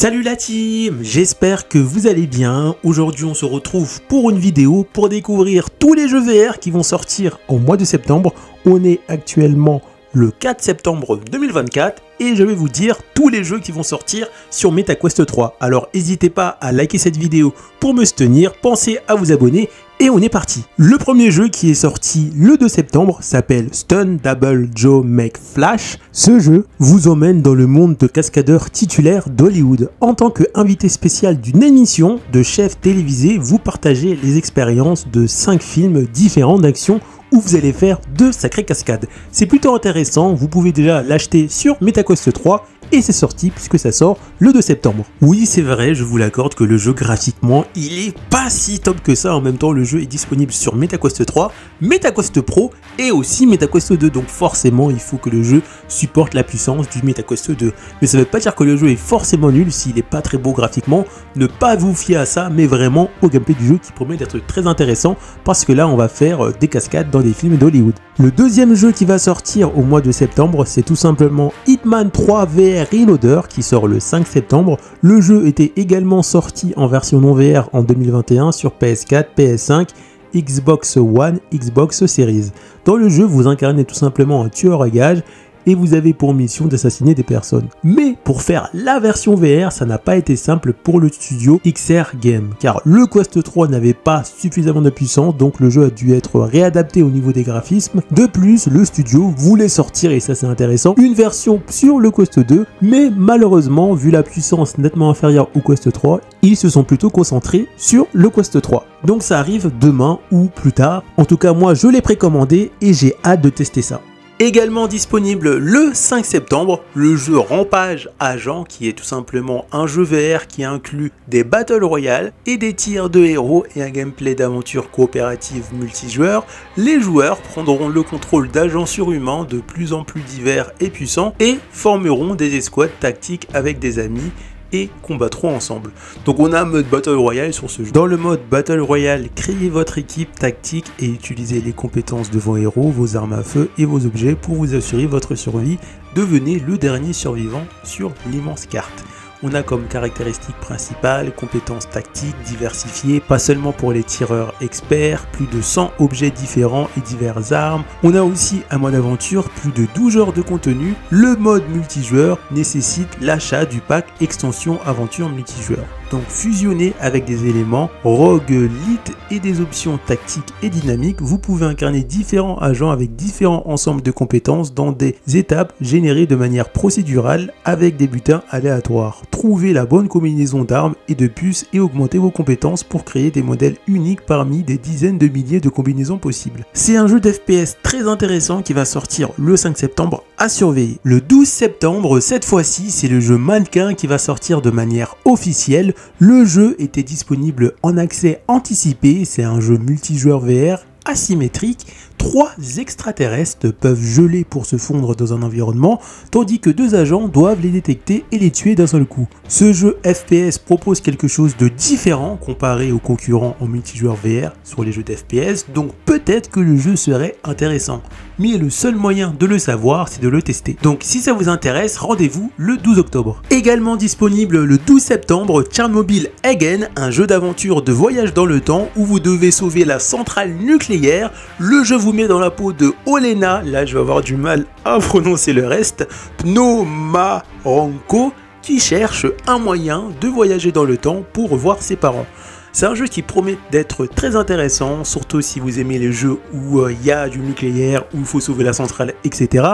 Salut la team, j'espère que vous allez bien. Aujourd'hui on se retrouve pour une vidéo pour découvrir tous les jeux VR qui vont sortir au mois de septembre. On est actuellement le 4 septembre 2024 et je vais vous dire tous les jeux qui vont sortir sur MetaQuest 3. Alors n'hésitez pas à liker cette vidéo pour me soutenir, pensez à vous abonner et on est parti. Le premier jeu qui est sorti le 2 septembre s'appelle Stunt Double Joe Make Flash. Ce jeu vous emmène dans le monde de cascadeurs titulaires d'Hollywood. En tant qu'invité spécial d'une émission de chef télévisé, vous partagez les expériences de 5 films différents d'action où vous allez faire de sacrées cascades. C'est plutôt intéressant, vous pouvez déjà l'acheter sur MetaQuest 3 et c'est sorti puisque ça sort le 2 septembre. Oui, c'est vrai, je vous l'accorde que le jeu graphiquement, il est pas si top que ça. En même temps, le jeu est disponible sur MetaQuest 3, MetaQuest Pro et aussi MetaQuest 2. Donc forcément, il faut que le jeu supporte la puissance du MetaQuest 2. Mais ça ne veut pas dire que le jeu est forcément nul s'il n'est pas très beau graphiquement. Ne pas vous fier à ça, mais vraiment au gameplay du jeu qui promet d'être très intéressant parce que là, on va faire des cascades dans des films d'Hollywood. Le deuxième jeu qui va sortir au mois de septembre, c'est tout simplement Hitman 3 VR Reloader qui sort le 5 septembre. Le jeu était également sorti en version non VR en 2021 sur PS4, PS5, Xbox One, Xbox Series. Dans le jeu, vous incarnez tout simplement un tueur à gages et vous avez pour mission d'assassiner des personnes. Mais pour faire la version VR, ça n'a pas été simple pour le studio XR Game, car le Quest 3 n'avait pas suffisamment de puissance, donc le jeu a dû être réadapté au niveau des graphismes. De plus, le studio voulait sortir, et ça c'est intéressant, une version sur le Quest 2, mais malheureusement, vu la puissance nettement inférieure au Quest 3, ils se sont plutôt concentrés sur le Quest 3. Donc ça arrive demain ou plus tard. En tout cas, moi je l'ai précommandé et j'ai hâte de tester ça. Également disponible le 5 septembre, le jeu Rampage Agent qui est tout simplement un jeu VR qui inclut des Battle Royale et des tirs de héros et un gameplay d'aventure coopérative multijoueur. Les joueurs prendront le contrôle d'agents surhumains de plus en plus divers et puissants et formeront des escouades tactiques avec des amis et combattront ensemble. Donc on a un mode Battle Royale sur ce jeu. Dans le mode Battle Royale, créez votre équipe tactique et utilisez les compétences de vos héros, vos armes à feu et vos objets pour vous assurer votre survie. Devenez le dernier survivant sur l'immense carte. On a comme caractéristique principale compétences tactiques diversifiées, pas seulement pour les tireurs experts, plus de 100 objets différents et diverses armes. On a aussi un mode aventure, plus de 12 heures de contenu. Le mode multijoueur nécessite l'achat du pack extension aventure multijoueur. Donc fusionné avec des éléments roguelite et des options tactiques et dynamiques, vous pouvez incarner différents agents avec différents ensembles de compétences dans des étapes générées de manière procédurale avec des butins aléatoires. Trouvez la bonne combinaison d'armes et de puces et augmentez vos compétences pour créer des modèles uniques parmi des dizaines de milliers de combinaisons possibles. C'est un jeu d'FPS très intéressant qui va sortir le 5 septembre à surveiller. Le 12 septembre, cette fois-ci, c'est le jeu Mannequin qui va sortir de manière officielle. Le jeu était disponible en accès anticipé, c'est un jeu multijoueur VR asymétrique. 3 extraterrestres peuvent geler pour se fondre dans un environnement, tandis que 2 agents doivent les détecter et les tuer d'un seul coup. Ce jeu FPS propose quelque chose de différent comparé aux concurrents en multijoueur VR sur les jeux d'FPS, donc peut-être que le jeu serait intéressant. Mais le seul moyen de le savoir, c'est de le tester. Donc si ça vous intéresse, rendez-vous le 12 octobre. Également disponible le 12 septembre, Tchernobyl Again, un jeu d'aventure de voyage dans le temps où vous devez sauver la centrale nucléaire. Le jeu vous met dans la peau de Olena, là je vais avoir du mal à prononcer le reste, Pnomarenko, qui cherche un moyen de voyager dans le temps pour revoir ses parents. C'est un jeu qui promet d'être très intéressant, surtout si vous aimez les jeux où il y a du nucléaire, où il faut sauver la centrale, etc.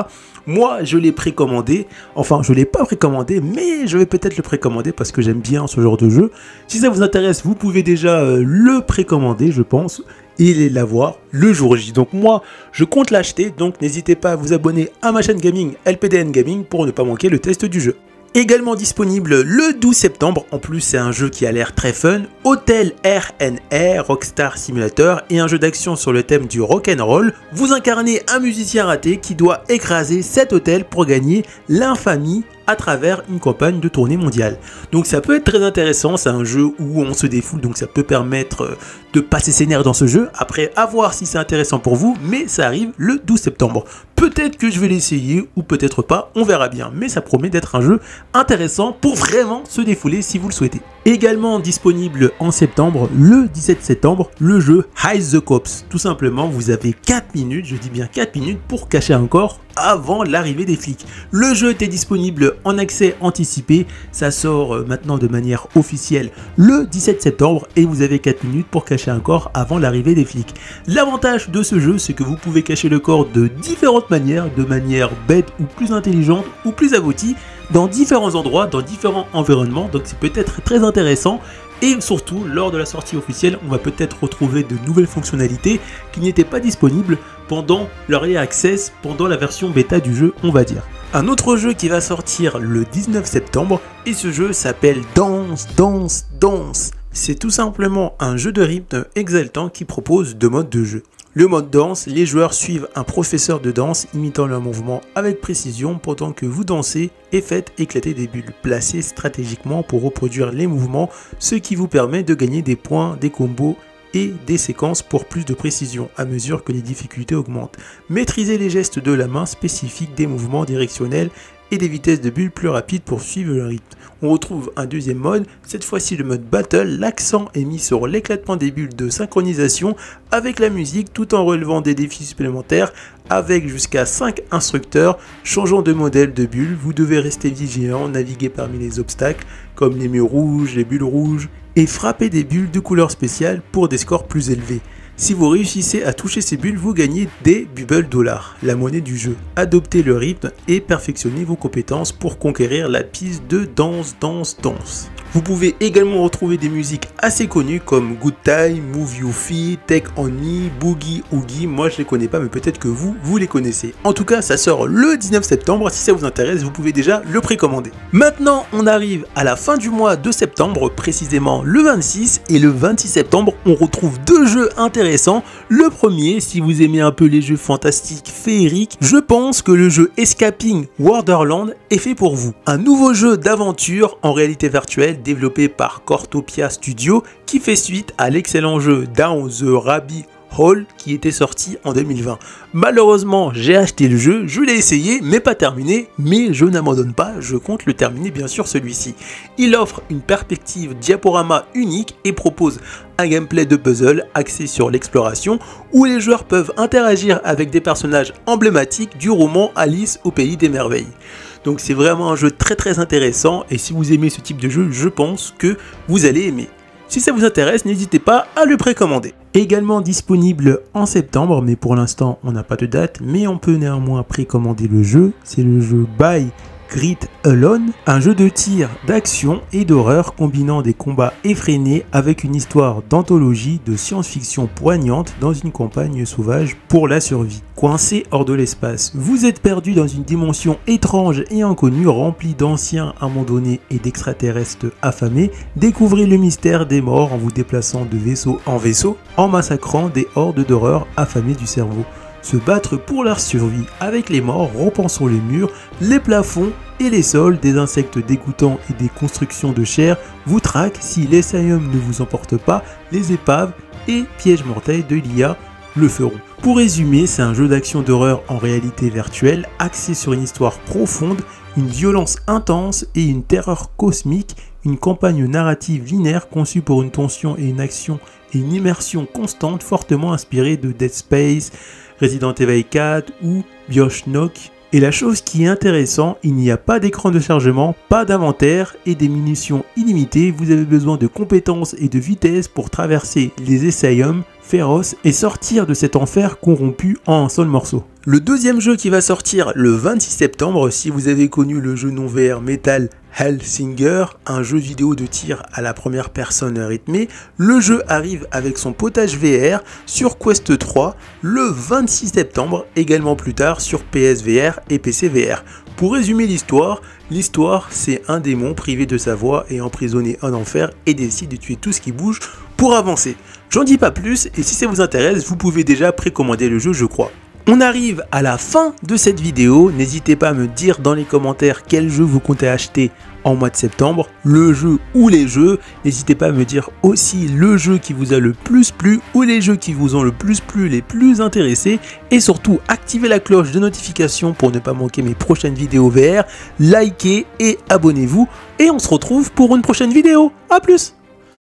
Moi, je l'ai précommandé, enfin je ne l'ai pas précommandé, mais je vais peut-être le précommander parce que j'aime bien ce genre de jeu. Si ça vous intéresse, vous pouvez déjà le précommander, je pense, et l'avoir le jour J. Donc moi, je compte l'acheter, donc n'hésitez pas à vous abonner à ma chaîne gaming LPDN Gaming pour ne pas manquer le test du jeu. Également disponible le 12 septembre, en plus c'est un jeu qui a l'air très fun, Hotel RNR Rockstar Simulator et un jeu d'action sur le thème du rock'n'roll. Vous incarnez un musicien raté qui doit écraser cet hôtel pour gagner l'infamie à travers une campagne de tournée mondiale. Donc ça peut être très intéressant, c'est un jeu où on se défoule, donc ça peut permettre de passer ses nerfs dans ce jeu. Après, à voir si c'est intéressant pour vous, mais ça arrive le 12 septembre. Peut-être que je vais l'essayer ou peut-être pas, on verra bien. Mais ça promet d'être un jeu intéressant pour vraiment se défouler si vous le souhaitez. Également disponible en septembre, le 17 septembre, le jeu Hide the Cops. Tout simplement, vous avez 4 minutes, je dis bien 4 minutes, pour cacher un corps avant l'arrivée des flics. Le jeu était disponible en accès anticipé, ça sort maintenant de manière officielle le 17 septembre et vous avez 4 minutes pour cacher un corps avant l'arrivée des flics. L'avantage de ce jeu, c'est que vous pouvez cacher le corps de différentes manières, de manière bête ou plus intelligente ou plus aboutie, dans différents endroits, dans différents environnements, donc c'est peut-être très intéressant. Et surtout, lors de la sortie officielle, on va peut-être retrouver de nouvelles fonctionnalités qui n'étaient pas disponibles pendant l'Early Access, pendant la version bêta du jeu, on va dire. Un autre jeu qui va sortir le 19 septembre, et ce jeu s'appelle Danse, Danse, Danse. C'est tout simplement un jeu de rythme exaltant qui propose 2 modes de jeu. Le mode danse, les joueurs suivent un professeur de danse imitant leurs mouvements avec précision pendant que vous dansez et faites éclater des bulles placées stratégiquement pour reproduire les mouvements, ce qui vous permet de gagner des points, des combos et des séquences pour plus de précision à mesure que les difficultés augmentent. Maîtrisez les gestes de la main spécifiques, des mouvements directionnels et des vitesses de bulles plus rapides pour suivre le rythme. On retrouve un deuxième mode, cette fois-ci le mode battle, l'accent est mis sur l'éclatement des bulles de synchronisation avec la musique tout en relevant des défis supplémentaires avec jusqu'à 5 instructeurs changeant de modèle de bulles. Vous devez rester vigilant, naviguer parmi les obstacles comme les murs rouges, les bulles rouges et frapper des bulles de couleur spéciale pour des scores plus élevés. Si vous réussissez à toucher ces bulles, vous gagnez des Bubble Dollars, la monnaie du jeu. Adoptez le rythme et perfectionnez vos compétences pour conquérir la piste de danse, danse, danse. Vous pouvez également retrouver des musiques assez connues comme Good Time, Move You Feel, Take On Me, Boogie Oogie. Moi je les connais pas mais peut-être que vous les connaissez. En tout cas ça sort le 19 septembre, si ça vous intéresse vous pouvez déjà le précommander. Maintenant on arrive à la fin du mois de septembre, précisément le 26 et le 26 septembre on retrouve 2 jeux intéressants. Le premier, si vous aimez un peu les jeux fantastiques féeriques, je pense que le jeu Escaping Wonderland est fait pour vous. Un nouveau jeu d'aventure en réalité virtuelle développé par Cortopia Studio qui fait suite à l'excellent jeu Down the Rabbit Hole qui était sorti en 2020. Malheureusement, j'ai acheté le jeu, je l'ai essayé, mais pas terminé, mais je n'abandonne pas, je compte le terminer bien sûr celui-ci. Il offre une perspective diaporama unique et propose un gameplay de puzzle axé sur l'exploration où les joueurs peuvent interagir avec des personnages emblématiques du roman Alice au pays des merveilles. Donc c'est vraiment un jeu très intéressant et si vous aimez ce type de jeu, je pense que vous allez aimer. Si ça vous intéresse, n'hésitez pas à le précommander. Également disponible en septembre, mais pour l'instant on n'a pas de date, mais on peut néanmoins précommander le jeu. C'est le jeu By Grit Alone, un jeu de tir, d'action et d'horreur combinant des combats effrénés avec une histoire d'anthologie de science-fiction poignante dans une campagne sauvage pour la survie. Coincé hors de l'espace, vous êtes perdu dans une dimension étrange et inconnue remplie d'anciens abandonnés et d'extraterrestres affamés. Découvrez le mystère des morts en vous déplaçant de vaisseau en vaisseau, en massacrant des hordes d'horreur affamées du cerveau. Se battre pour leur survie avec les morts, repensant les murs, les plafonds et les sols, des insectes dégoûtants et des constructions de chair vous traquent si l'Asylum ne vous emporte pas, les épaves et pièges mortels de l'IA le feront. Pour résumer, c'est un jeu d'action d'horreur en réalité virtuelle, axé sur une histoire profonde, une violence intense et une terreur cosmique, une campagne narrative linéaire conçue pour une tension et une action et une immersion constante fortement inspirée de Dead Space, Resident Evil 4 ou Bioshock. Et la chose qui est intéressante, il n'y a pas d'écran de chargement, pas d'inventaire et des munitions illimitées. Vous avez besoin de compétences et de vitesse pour traverser les Asylums féroces et sortir de cet enfer corrompu en un seul morceau. Le deuxième jeu qui va sortir le 26 septembre, si vous avez connu le jeu non VR Metal Hellsinger, un jeu vidéo de tir à la première personne rythmé, le jeu arrive avec son potage VR sur Quest 3 le 26 septembre, également plus tard sur PSVR et PC VR. Pour résumer l'histoire c'est un démon privé de sa voix et emprisonné en enfer et décide de tuer tout ce qui bouge pour avancer. J'en dis pas plus et si ça vous intéresse, vous pouvez déjà précommander le jeu je crois. On arrive à la fin de cette vidéo. N'hésitez pas à me dire dans les commentaires quel jeu vous comptez acheter en mois de septembre, le jeu ou les jeux. N'hésitez pas à me dire aussi le jeu qui vous a le plus plu ou les jeux qui vous ont le plus plu, les plus intéressés. Et surtout, activez la cloche de notification pour ne pas manquer mes prochaines vidéos VR. Likez et abonnez-vous. Et on se retrouve pour une prochaine vidéo. A plus!